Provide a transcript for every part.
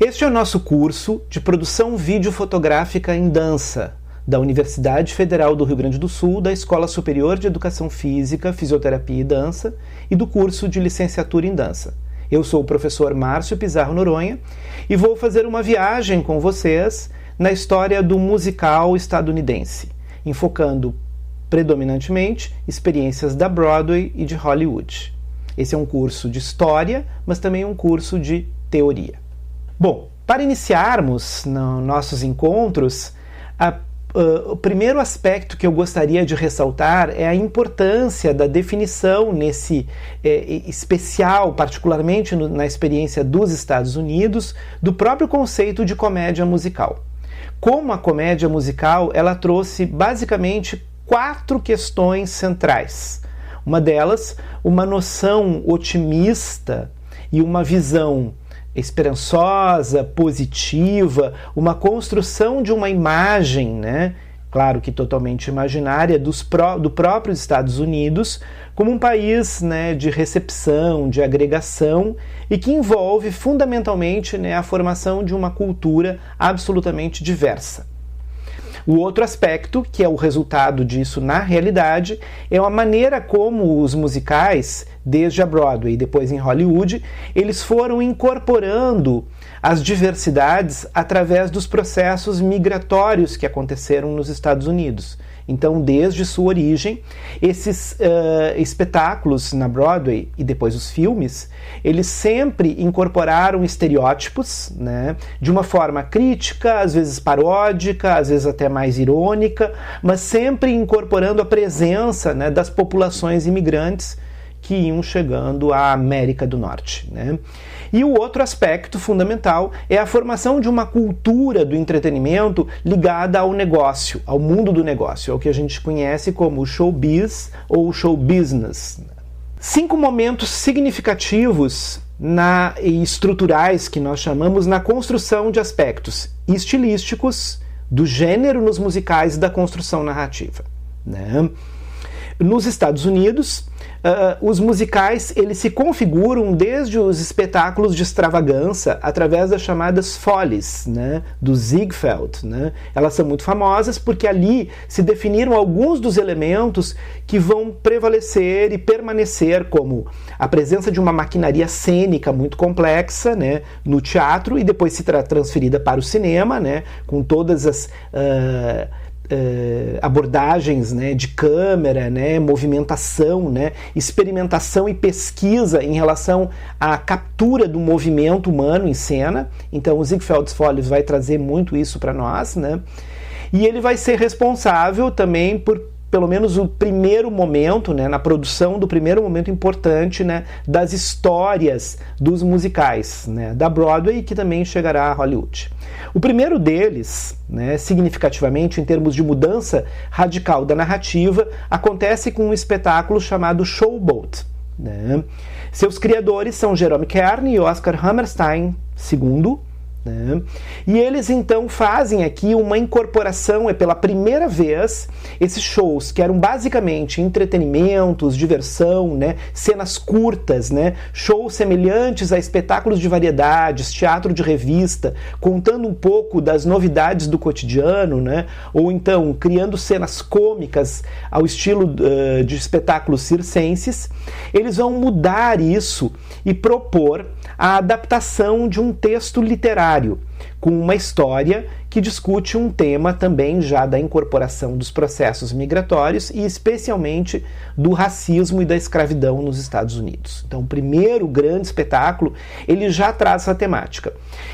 Este é o nosso curso de produção vídeo-fotográfica em dança, da Universidade Federal do Rio Grande do Sul, da Escola Superior de Educação Física, Fisioterapia e Dança e do curso de licenciatura em dança. Eu sou o professor Márcio Pizarro Noronha e vou fazer uma viagem com vocês na história do musical estadunidense, enfocando predominantemente experiências da Broadway e de Hollywood. Esse é um curso de história, mas também um curso de teoria. Bom, para iniciarmos nossos encontros, o primeiro aspecto que eu gostaria de ressaltar é a importância da definição nesse especial, particularmente na experiência dos Estados Unidos, do próprio conceito de comédia musical. Como a comédia musical, ela trouxe basicamente 4 questões centrais. Uma delas, uma noção otimista e uma visão esperançosa, positiva, uma construção de uma imagem, né? Claro que totalmente imaginária, do próprio Estados Unidos, como um país, né, de recepção, de agregação, e que envolve fundamentalmente, né, a formação de uma cultura absolutamente diversa. O outro aspecto, que é o resultado disso na realidade, é a maneira como os musicais, desde a Broadway e depois em Hollywood, eles foram incorporando as diversidades através dos processos migratórios que aconteceram nos Estados Unidos. Então, desde sua origem, esses espetáculos na Broadway e depois os filmes, eles sempre incorporaram estereótipos, né, de uma forma crítica, às vezes paródica, às vezes até mais irônica, mas sempre incorporando a presença, né, das populações imigrantes que iam chegando à América do Norte, né? E o outro aspecto fundamental é a formação de uma cultura do entretenimento ligada ao negócio, ao mundo do negócio, ao que a gente conhece como showbiz ou show business. 5 momentos significativos e estruturais que nós chamamos na construção de aspectos estilísticos do gênero nos musicais e da construção narrativa, né? Nos Estados Unidos, os musicais eles se configuram desde os espetáculos de extravagância através das chamadas Follies, né, do Ziegfeld, né? Elas são muito famosas porque ali se definiram alguns dos elementos que vão prevalecer e permanecer, como a presença de uma maquinaria cênica muito complexa, né, no teatro e depois se transferida para o cinema, né, com todas as abordagens, né, de câmera, né, movimentação, né, experimentação e pesquisa em relação à captura do movimento humano em cena. Então o Ziegfeld's Follies vai trazer muito isso para nós, né? E ele vai ser responsável também por pelo menos o primeiro momento, né, na produção do primeiro momento importante, né, das histórias dos musicais, né, da Broadway, que também chegará a Hollywood. O primeiro deles, né, significativamente em termos de mudança radical da narrativa, acontece com um espetáculo chamado Showboat, né? Seus criadores são Jerome Kern e Oscar Hammerstein II, né? E eles então fazem aqui uma incorporação, pela primeira vez, esses shows que eram basicamente entretenimentos, diversão, né? Cenas curtas, né? Shows semelhantes a espetáculos de variedades, teatro de revista, contando um pouco das novidades do cotidiano, né? Ou então criando cenas cômicas ao estilo de espetáculos circenses. Eles vão mudar isso e propor a adaptação de um texto literário, com uma história que discute um tema também já da incorporação dos processos migratórios e especialmente do racismo e da escravidão nos Estados Unidos. Então, o primeiro grande espetáculo, ele já traz essa temática.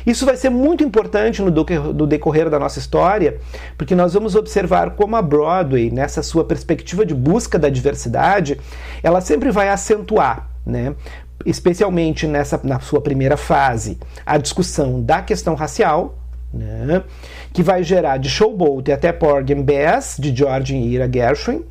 Isso vai ser muito importante no decorrer da nossa história, porque nós vamos observar como a Broadway, nessa sua perspectiva de busca da diversidade, ela sempre vai acentuar, né, especialmente na sua primeira fase, a discussão da questão racial, né, que vai gerar de Showboat até Porgy and Bess, de George e Ira Gershwin,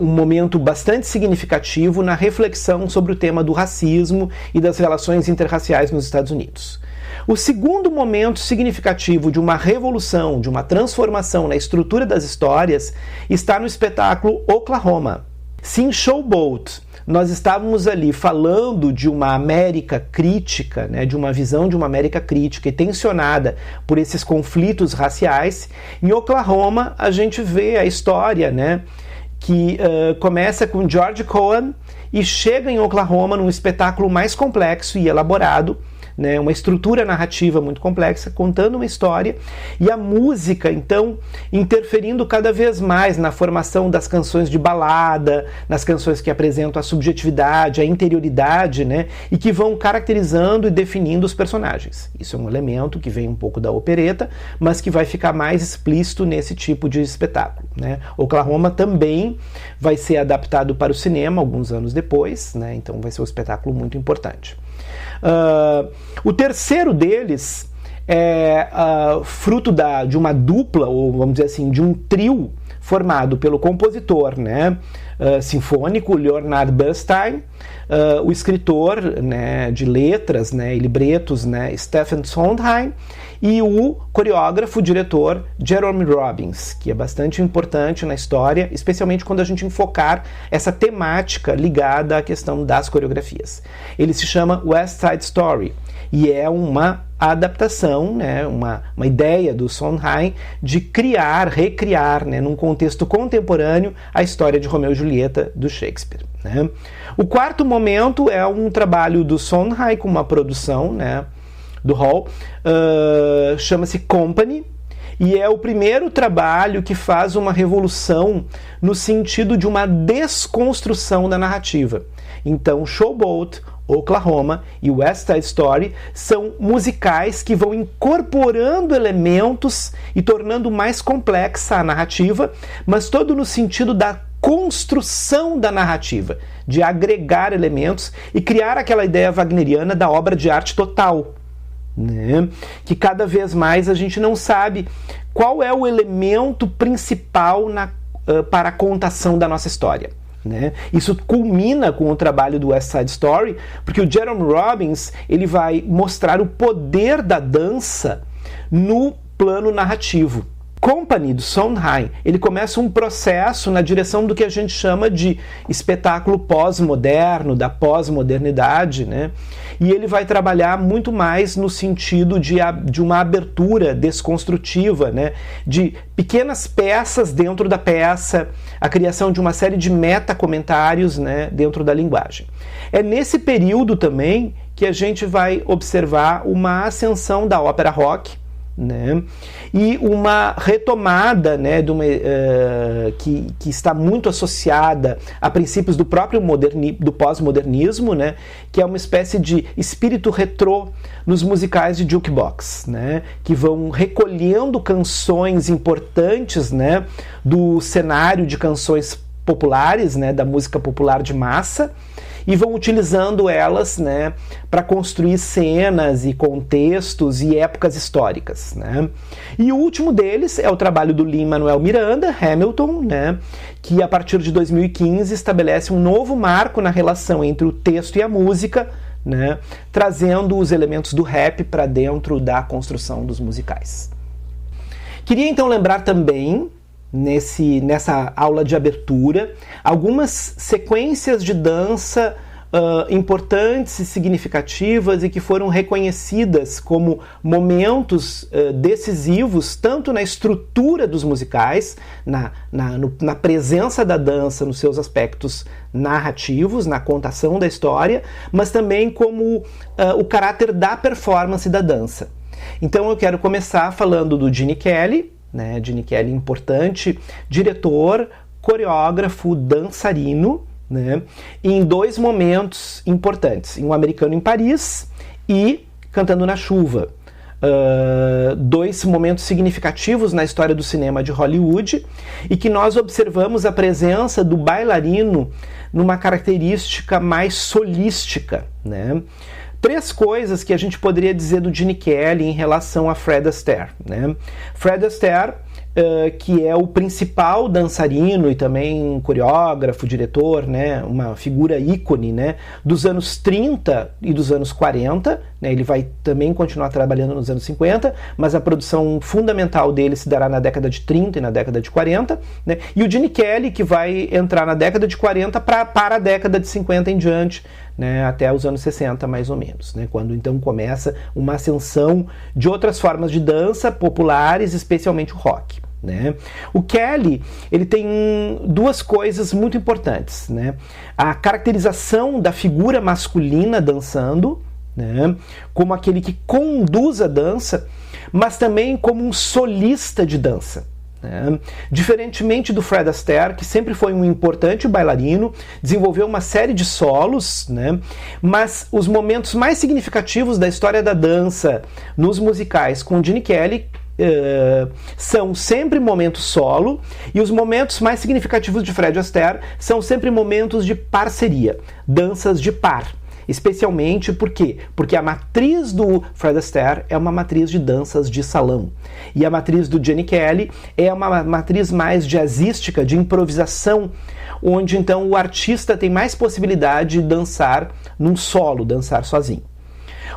um momento bastante significativo na reflexão sobre o tema do racismo e das relações interraciais nos Estados Unidos. O segundo momento significativo de uma revolução, de uma transformação na estrutura das histórias, está no espetáculo Oklahoma, Se em Showboat nós estávamos ali falando de uma América crítica, né, de uma visão de uma América crítica e tensionada por esses conflitos raciais, em Oklahoma a gente vê a história, né, que começa com George Cohan e chega em Oklahoma num espetáculo mais complexo e elaborado, né, uma estrutura narrativa muito complexa, contando uma história, e a música, então, interferindo cada vez mais na formação das canções de balada, nas canções que apresentam a subjetividade, a interioridade, né, e que vão caracterizando e definindo os personagens. Isso é um elemento que vem um pouco da opereta, mas que vai ficar mais explícito nesse tipo de espetáculo, né. Oklahoma também vai ser adaptado para o cinema alguns anos depois, né, então vai ser um espetáculo muito importante. O terceiro deles é fruto de uma dupla, ou vamos dizer assim, de um trio formado pelo compositor, né, sinfônico Leonard Bernstein, o escritor, né, de letras, né, e libretos, né, Stephen Sondheim, e o coreógrafo, diretor Jerome Robbins, que é bastante importante na história, especialmente quando a gente enfocar essa temática ligada à questão das coreografias. Ele se chama West Side Story e é uma adaptação, né, uma ideia do Sondheim de recriar, né, num contexto contemporâneo, a história de Romeu e Julieta do Shakespeare, né. O quarto momento é um trabalho do Sondheim com uma produção, né, do Hall, chama-se Company, e é o primeiro trabalho que faz uma revolução no sentido de uma desconstrução da narrativa. Então, Showboat, Oklahoma e West Side Story são musicais que vão incorporando elementos e tornando mais complexa a narrativa, mas todo no sentido da construção da narrativa, de agregar elementos e criar aquela ideia wagneriana da obra de arte total, né? Que cada vez mais a gente não sabe qual é o elemento principal para a contação da nossa história, né? Isso culmina com o trabalho do West Side Story, porque o Jerome Robbins ele vai mostrar o poder da dança no plano narrativo. Company, do Sondheim, ele começa um processo na direção do que a gente chama de espetáculo pós-moderno, da pós-modernidade, né? E ele vai trabalhar muito mais no sentido de uma abertura desconstrutiva, né? De pequenas peças dentro da peça, a criação de uma série de meta-comentários, né, dentro da linguagem. É nesse período também que a gente vai observar uma ascensão da ópera rock, né? E uma retomada, né, que está muito associada a princípios do próprio do pós-modernismo, né, que é uma espécie de espírito retrô nos musicais de jukebox, né, que vão recolhendo canções importantes, né, do cenário de canções populares, né, da música popular de massa, e vão utilizando elas, né, para construir cenas e contextos e épocas históricas, né. E o último deles é o trabalho do Lin-Manuel Miranda, Hamilton, né, que a partir de 2015 estabelece um novo marco na relação entre o texto e a música, né, trazendo os elementos do rap para dentro da construção dos musicais. Queria então lembrar também, nessa aula de abertura, algumas sequências de dança importantes e significativas e que foram reconhecidas como momentos decisivos tanto na estrutura dos musicais, na presença da dança nos seus aspectos narrativos, na contação da história, mas também como o caráter da performance da dança. Então eu quero começar falando do Gene Kelly, né? Gene Kelly, importante diretor, coreógrafo, dançarino, né? Em dois momentos importantes, em Um Americano em Paris e Cantando na Chuva. Dois momentos significativos na história do cinema de Hollywood e que nós observamos a presença do bailarino numa característica mais solística, né? Três coisas que a gente poderia dizer do Gene Kelly em relação a Fred Astaire, né? Fred Astaire, que é o principal dançarino e também coreógrafo, diretor, né? Uma figura ícone, né? Dos anos 30 e dos anos 40, né? Ele vai também continuar trabalhando nos anos 50, mas a produção fundamental dele se dará na década de 30 e na década de 40, né? E o Gene Kelly, que vai entrar na década de 40 para a década de 50 em diante, né? Até os anos 60, mais ou menos, né? Quando então começa uma ascensão de outras formas de dança populares, especialmente o rock. Né? O Kelly, ele tem duas coisas muito importantes, né? A caracterização da figura masculina dançando, né? Como aquele que conduz a dança, mas também como um solista de dança, né? Diferentemente do Fred Astaire, que sempre foi um importante bailarino, desenvolveu uma série de solos, né? Mas os momentos mais significativos da história da dança nos musicais com o Gene Kelly são sempre momentos solo, e os momentos mais significativos de Fred Astaire são sempre momentos de parceria, danças de par. Especialmente por quê? Porque a matriz do Fred Astaire é uma matriz de danças de salão, e a matriz do Gene Kelly é uma matriz mais jazzística, de improvisação, onde então o artista tem mais possibilidade de dançar num solo, dançar sozinho.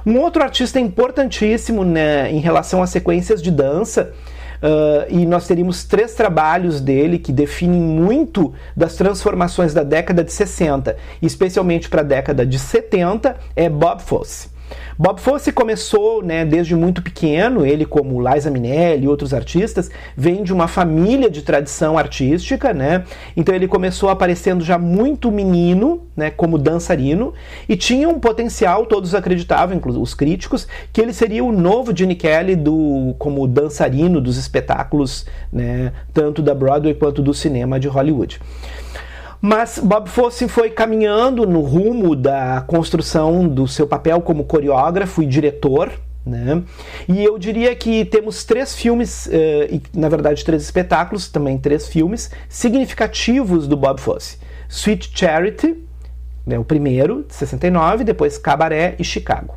Um outro artista importantíssimo, né, em relação às sequências de dança, e nós teríamos 3 trabalhos dele que definem muito das transformações da década de 60, especialmente para a década de 70, é Bob Fosse. Bob Fosse começou, né, desde muito pequeno. Ele, como Liza Minnelli e outros artistas, vem de uma família de tradição artística, né? Então ele começou aparecendo já muito menino, né, como dançarino, e tinha um potencial, todos acreditavam, inclusive os críticos, que ele seria o novo Gene Kelly como dançarino dos espetáculos, né, tanto da Broadway quanto do cinema de Hollywood. Mas Bob Fosse foi caminhando no rumo da construção do seu papel como coreógrafo e diretor, né? E eu diria que temos 3 filmes, na verdade 3 espetáculos, também 3 filmes significativos do Bob Fosse. Sweet Charity, né, o primeiro, de 69, depois Cabaré e Chicago.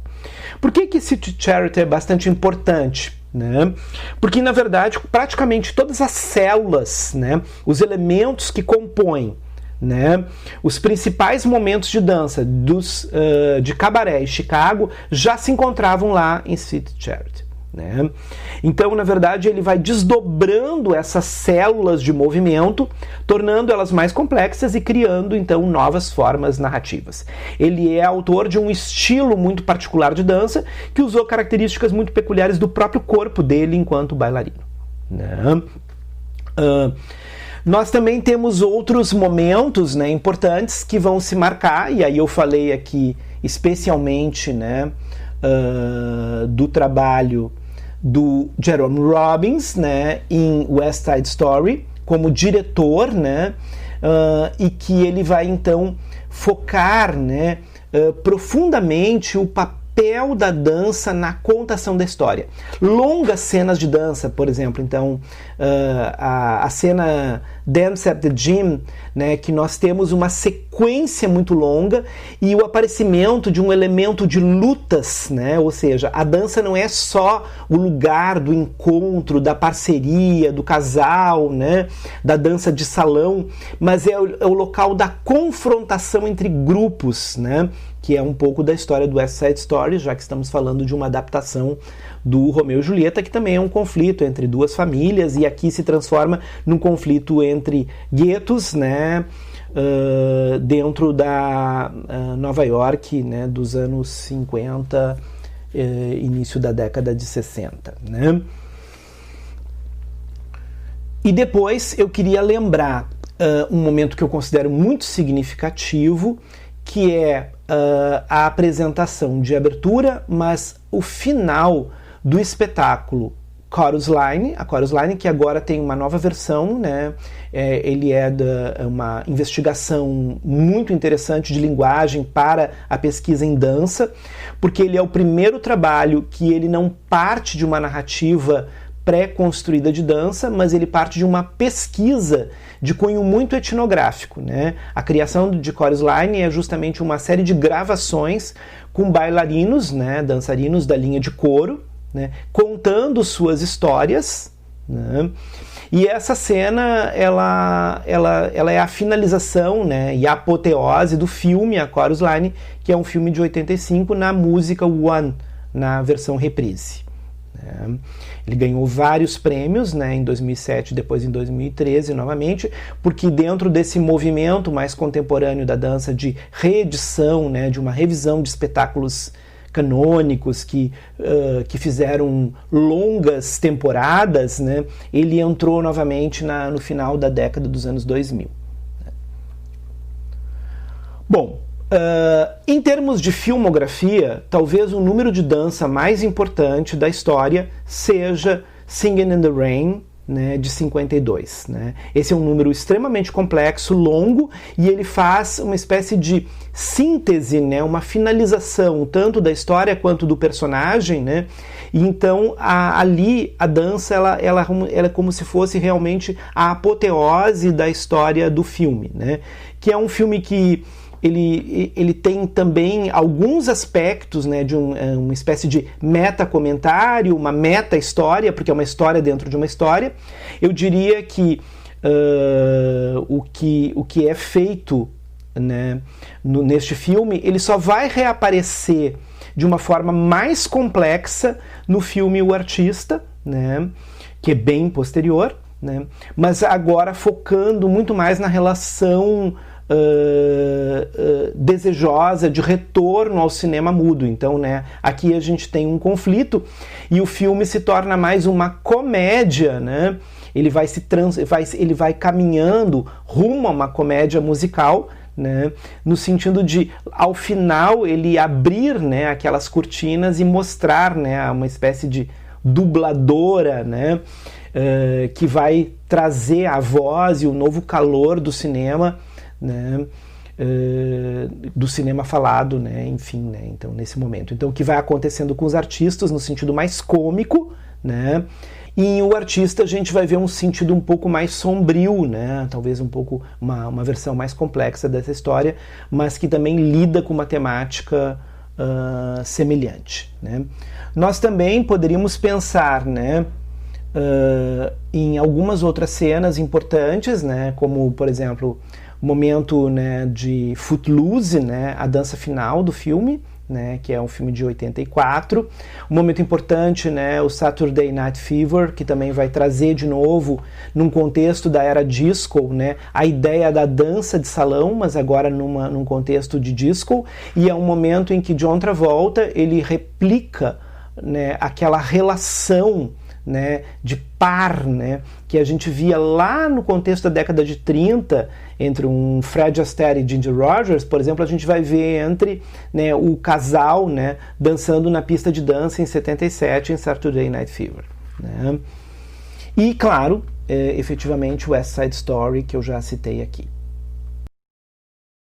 Por que Sweet Charity é bastante importante? Né? Porque, na verdade, praticamente todas as células, né, os elementos que compõem, né, os principais momentos de dança de Cabaré e Chicago já se encontravam lá em Sweet Charity, né? Então, na verdade, ele vai desdobrando essas células de movimento, tornando elas mais complexas e criando, então, novas formas narrativas. Ele é autor de um estilo muito particular de dança que usou características muito peculiares do próprio corpo dele enquanto bailarino, né? Nós também temos outros momentos, né, importantes que vão se marcar, e aí eu falei aqui especialmente, né, do trabalho do Jerome Robbins, né, em West Side Story, como diretor, né, e que ele vai então focar, né, profundamente o papel da dança na contação da história. Longas cenas de dança, por exemplo, então a cena Dance at the Gym, né, que nós temos uma sequência muito longa e o aparecimento de um elemento de lutas, né, ou seja, a dança não é só o lugar do encontro, da parceria, do casal, né, da dança de salão, mas é o local da confrontação entre grupos, né, que é um pouco da história do West Side Story, já que estamos falando de uma adaptação do Romeu e Julieta, que também é um conflito entre 2 famílias, e aqui se transforma num conflito entre guetos, né, dentro da Nova York, né, dos anos 50, início da década de 60. Né? E depois eu queria lembrar um momento que eu considero muito significativo, que é a apresentação de abertura, mas o final do espetáculo Chorus Line, a Chorus Line, que agora tem uma nova versão, né? Ele é uma investigação muito interessante de linguagem para a pesquisa em dança, porque ele é o primeiro trabalho que ele não parte de uma narrativa pré-construída de dança, mas ele parte de uma pesquisa de cunho muito etnográfico, né? A criação de Chorus Line é justamente uma série de gravações com bailarinos, né, dançarinos da linha de coro, né, contando suas histórias, né? E essa cena ela é a finalização, né, e a apoteose do filme A Chorus Line, que é um filme de 85, na música One, na versão reprise. Ele ganhou vários prêmios, né, em 2007 e depois em 2013 novamente, porque dentro desse movimento mais contemporâneo da dança de reedição, né, de uma revisão de espetáculos canônicos que fizeram longas temporadas, né, ele entrou novamente no final da década dos anos 2000. Bom, em termos de filmografia, talvez o número de dança mais importante da história seja Singin' in the Rain, né, de 52. Né? Esse é um número extremamente complexo, longo, e ele faz uma espécie de síntese, né, uma finalização tanto da história quanto do personagem, né? E então ali a dança ela é como se fosse realmente a apoteose da história do filme, né? Que é um filme que ele tem também alguns aspectos, né, de uma espécie de meta-comentário, uma meta-história, porque é uma história dentro de uma história. Eu diria que o que é feito, né, neste filme, ele só vai reaparecer de uma forma mais complexa no filme O Artista, né, que é bem posterior, né, mas agora focando muito mais na relação desejosa de retorno ao cinema mudo. Então, né, aqui a gente tem um conflito e o filme se torna mais uma comédia, né? Ele vai caminhando rumo a uma comédia musical, né? No sentido de, ao final, ele abrir, né, aquelas cortinas e mostrar, né, uma espécie de dubladora, né, que vai trazer a voz e o novo calor do cinema, né, do cinema falado, né, enfim, né, então nesse momento. Então o que vai acontecendo com os artistas no sentido mais cômico, né, e em O Artista a gente vai ver um sentido um pouco mais sombrio, né, talvez um pouco uma versão mais complexa dessa história, mas que também lida com uma temática semelhante, né. Nós também poderíamos pensar, né, em algumas outras cenas importantes, né, como por exemplo o momento, né, de Footloose, né, a dança final do filme, né, que é um filme de 84. Um momento importante, né, o Saturday Night Fever, que também vai trazer de novo, num contexto da era disco, né, a ideia da dança de salão, mas agora num contexto de disco. E é um momento em que John Travolta ele replica, né, aquela relação, né, de par, né, que a gente via lá no contexto da década de 30 entre um Fred Astaire e Ginger Rogers, por exemplo, a gente vai ver entre, né, o casal, né, dançando na pista de dança em 77 em Saturday Night Fever, né. E claro, efetivamente o West Side Story, que eu já citei aqui.